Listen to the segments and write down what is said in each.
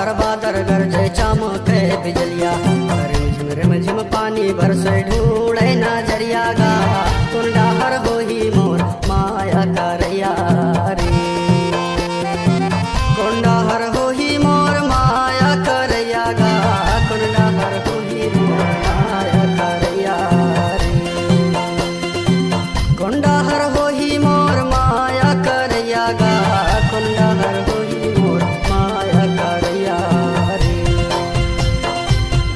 घाड़र बादर गरजे चमके बिजलिया रिमझिम रिमझिम पानी बरसे ढूंढे नजरिया गा कुंडा हर होही मोर माया करैया रे कुंडा हर होही मोर माया करैया गा कुंडा हर होही मोर माया करैया रे कुंडा हर होही मोर माया करैया गा कुंडा हर होही मोर माया करैया रे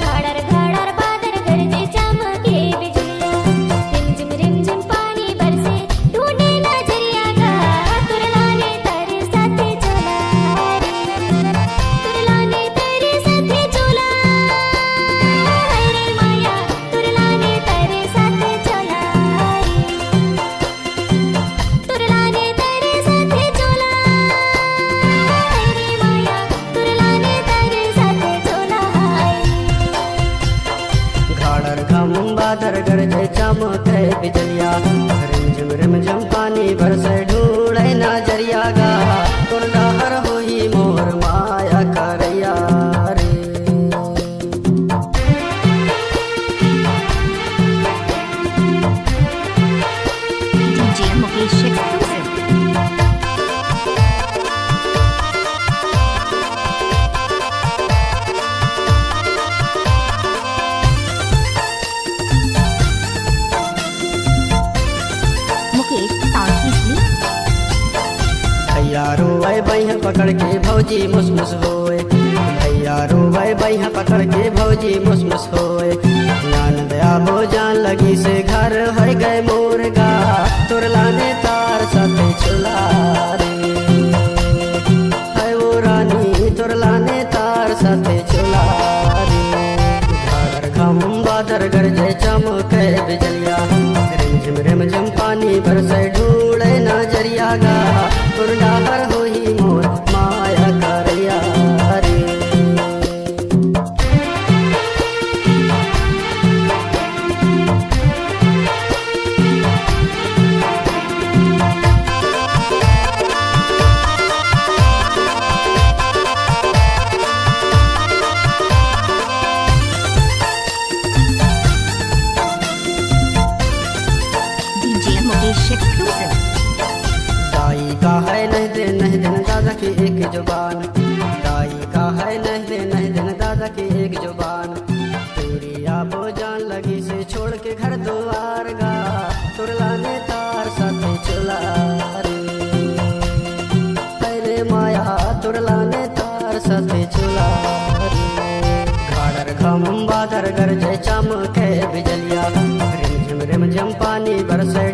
घाड़र घाड़र बादर गरजे चमके बिजलिया रिमझिम रिमझिम पानी बरसे ढूंढे नजरिया गा तुरलाने तेरे साथे चला तुरलाने तेरे साथे चला रे माया तुरलाने तेरे साथे चला तुरलाने तेरे साथे चला रे माया तुरलाने तेरे साथे चला घाड़र घम बादर गरजे चमके बिजलिया रिमझिम रिमझिम पानी बरसे ढूंढे नजरिया गा कुंडा हर होही मोर माया करैया रे DJ Mukesh exclusive. Mukesh sound easily. भैया रोवे बैहा पकड़ के भौजी मुसमुस होए भैया रोवे बैहा पकड़ के भौजी मुसमुस होए ननद आबो जान लगी से घर हो गए मोरगा तुरलाने तार साथे चुला रे है वो रानी तुरलाने तार साथे चुला रे घाड़र घम बादर गरजे चमके बिजलिया रिमझिम रिमझिम पानी बरसे ढूंढे नजरिया गा कुंडा हर होही मोर माया करैया रे DJ Mukesh exclusive. दाई का है नहीं दिन दादा की एक जुबान दाई का है नहीं दिन दादा की एक जुबान तुरिया बो जान लगी से छोड़ के घर द्वार गा तुरलाने तार साथे चुला रे अरे माया तुरलाने तार साथे चुला रे घाड़र घम बादर गरजे चमके बिजलिया रिमझिम रिमझिम पानी बरसे